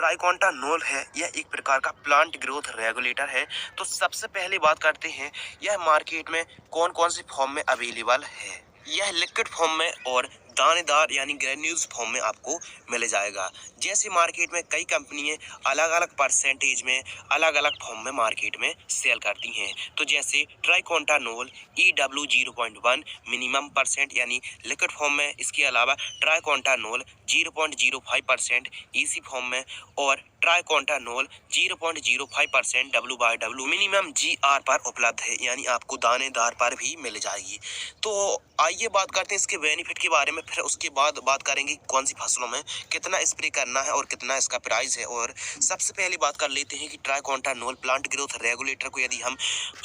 ट्राइकोटानोल है यह एक प्रकार का प्लांट ग्रोथ रेगुलेटर है। तो सबसे पहले बात करते हैं यह मार्केट में कौन कौन सी फॉर्म में अवेलेबल है। यह लिक्विड फॉर्म में और दानेदार यानी ग्रेन्यूल्स फॉर्म में आपको मिल जाएगा। जैसे मार्केट में कई कंपनियां अलग अलग परसेंटेज में अलग अलग फॉर्म में मार्केट में सेल करती हैं। तो जैसे ट्राइकोटानोल EW 0.1 मिनिमम परसेंट यानी लिक्विड फॉर्म में, इसके अलावा ट्राइकोटानोल 0.05% EC फॉर्म में और ट्राइकोटानोल 0.05% W/W मिनिमम GR पर उपलब्ध है, यानी आपको दानेदार पर भी मिल जाएगी। तो आइए बात करते हैं इसके बेनिफिट के बारे में, फिर उसके बाद बात करेंगे कौन सी फसलों में कितना स्प्रे करना है और कितना इसका प्राइस है। और सबसे पहले बात कर लेते हैं कि ट्राइकोटानोल प्लांट ग्रोथ रेगुलेटर को यदि हम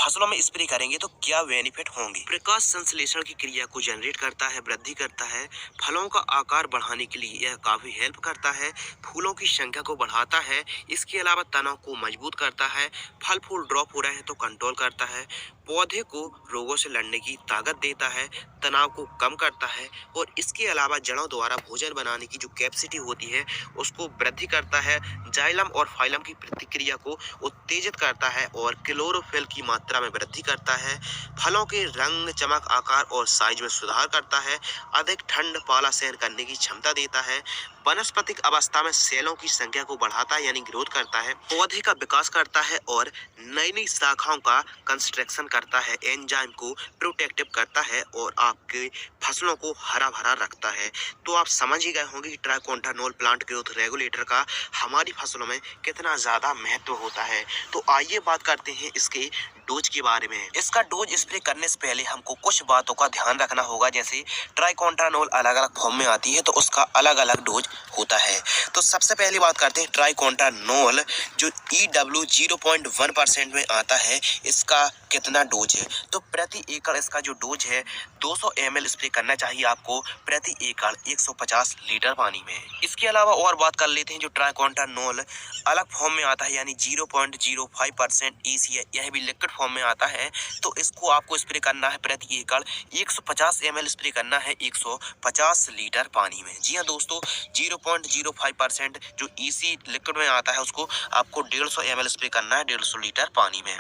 फसलों में स्प्रे करेंगे तो क्या बेनिफिट होंगे। प्रकाश संश्लेषण की क्रिया को जनरेट करता है, वृद्धि करता है, फलों का आकार बढ़ाने के लिए यह काफी हेल्प करता है, फूलों की संख्या को बढ़ाता है, इसके अलावा तनाव को मजबूत करता है, फल फूल ड्रॉप हो रहे हैं तो कंट्रोल करता है, पौधे को रोगों से लड़ने की ताकत देता है, तनाव को कम करता है और इसके अलावा जड़ों द्वारा भोजन बनाने की जो कैपेसिटी होती है उसको वृद्धि करता है, जाइलम और फाइलम की प्रतिक्रिया को उत्तेजित करता है और क्लोरोफिल की मात्रा में वृद्धि करता है, फलों के रंग, चमक, आकार और साइज में सुधार करता है, अधिक ठंड पाला सहन करने की क्षमता देता है, वनस्पतिक अवस्था में सेलों की संख्या को बढ़ाता है यानी ग्रोथ करता है, पौधे का विकास करता है और नई नई शाखाओं का कंस्ट्रक्शन करता है, एंजाइम को प्रोटेक्टिव करता है और आपके फसलों को हरा भरा रखता है। तो आप समझ ही गए होंगे कि ट्राइकोटानोल प्लांट ग्रोथ रेगुलेटर का हमारी फसलों में कितना ज्यादा महत्व होता है। तो आइए बात करते हैं इसके डोज के बारे में। इसका डोज स्प्रे करने से पहले हमको कुछ बातों का ध्यान रखना होगा। जैसे ट्राइकोटानोल अलग अलग फॉर्म में आती है तो उसका अलग अलग डोज होता है। तो सबसे पहली बात करते हैं ट्राइकोटानोल जो EW 0.1% में आता है, इसका कितना डोज है। तो प्रति एकड़ इसका जो डोज है 200 ml स्प्रे करना चाहिए आपको प्रति एकड़ 150 लीटर पानी में। इसके अलावा और बात कर लेते हैं जो ट्राइकोटानोल अलग फॉर्म में आता है यानी 0.05% EC है, यह भी लिक्विड फॉर्म में आता है। तो इसको आपको स्प्रे करना है प्रति एकड़ 150 ml स्प्रे करना है 150 लीटर पानी में। जी हाँ दोस्तों, 0.05% जो EC लिक्विड में आता है उसको आपको 150 ml स्प्रे करना है 150 लीटर पानी में।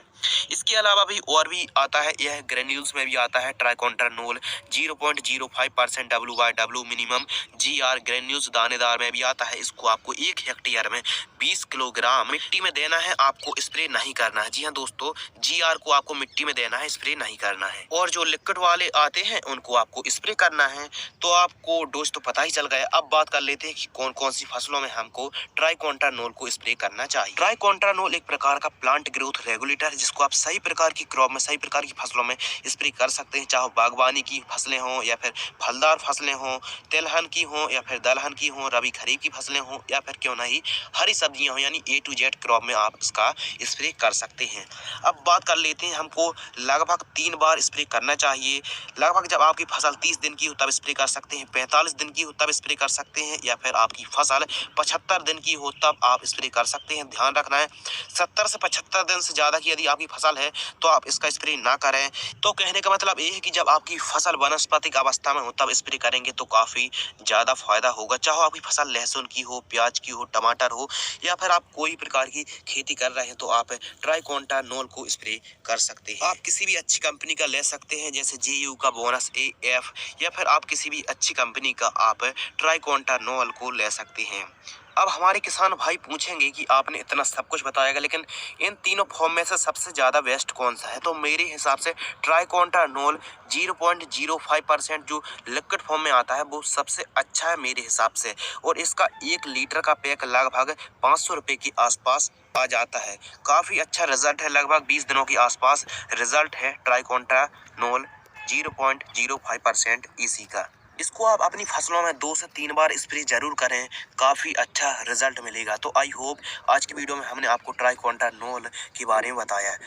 इसके अलावा भी और भी आता है, यह ग्रेन्यूल्स में भी आता है ट्राइकोटानोल 0.05% W/W मिनिमम GR ग्रेन्यूल्स दानेदार में भी आता है। इसको आपको 1 हेक्टेयर में 20 किलोग्राम मिट्टी में देना है, आपको स्प्रे नहीं करना है। जी हाँ दोस्तों, GR को आपको मिट्टी में देना है, स्प्रे नहीं करना है। और जो लिक्विड वाले आते हैं उनको आपको स्प्रे करना है। तो आपको डोज तो पता ही चल गया। अब बात कर लेते हैं कि कौन कौन सी फसलों में हमको ट्राइकोटानोल को स्प्रे करना चाहिए। ट्राइकोटानोल एक प्रकार का प्लांट ग्रोथ रेगुलेटर है जिसको आप सही प्रकार की क्रॉप में, सही प्रकार की फसलों में स्प्रे कर सकते हैं, चाहे बागवानी की फसलें हों या फिर फलदार फसलें हों, तिलहन की हों या फिर दलहन की हों, रबी खरीफ की फसलें हों या फिर क्यों नहीं हरी सब्जियां हों, यानी A to Z क्रॉप में आप इसका स्प्रे कर सकते हैं। अब बात कर लेते हैं हमको लगभग 3 बार स्प्रे करना चाहिए। लगभग जब आपकी फसल 30 दिन की हो तब स्प्रे कर सकते हैं, 45 दिन की हो तब स्प्रे कर सकते हैं, या फिर आपकी फसल 75 दिन की हो तब आप स्प्रे कर सकते हैं। ध्यान रखना है 70 से 75 दिन से ज्यादा की यदि आपकी फसल है तो आप इसका स्प्रे ना करें। तो कहने का मतलब ये है कि जब आपकी फसल वनस्पतिक अवस्था में हो तब स्प्रे करेंगे तो काफी ज्यादा फायदा होगा। चाहे आपकी फसल लहसुन की हो, प्याज की हो, टमाटर हो या फिर आप कोई प्रकार की खेती कर रहे हैं तो आप ट्राइकोटानोल को स्प्रे कर सकते हैं। आप किसी भी अच्छी कंपनी का ले सकते हैं, जैसे JU का बोनस AF, या फिर आप किसी भी अच्छी कंपनी का आप ट्राइकोटानोल को ले सकते हैं। अब हमारे किसान भाई पूछेंगे कि आपने इतना सब कुछ बताया लेकिन इन तीनों फॉर्म में से सबसे ज्यादा बेस्ट कौन सा है। तो मेरे हिसाब से ट्राइकोटानोल 0.05% जो लिक्विड फॉर्म में आता है वो सबसे अच्छा है मेरे हिसाब से। और इसका 1 लीटर का पैक लगभग 500 रुपए के आसपास आ जाता है। काफी अच्छा रिजल्ट है, लगभग 20 दिनों के आसपास रिजल्ट है ट्राइकोटानोल 0.05% EC का। इसको आप अपनी फसलों में 2 से 3 बार स्प्रे जरूर करें, काफी अच्छा रिजल्ट मिलेगा। तो आई होप आज की वीडियो में हमने आपको ट्राइकोटानोल के बारे में बताया है।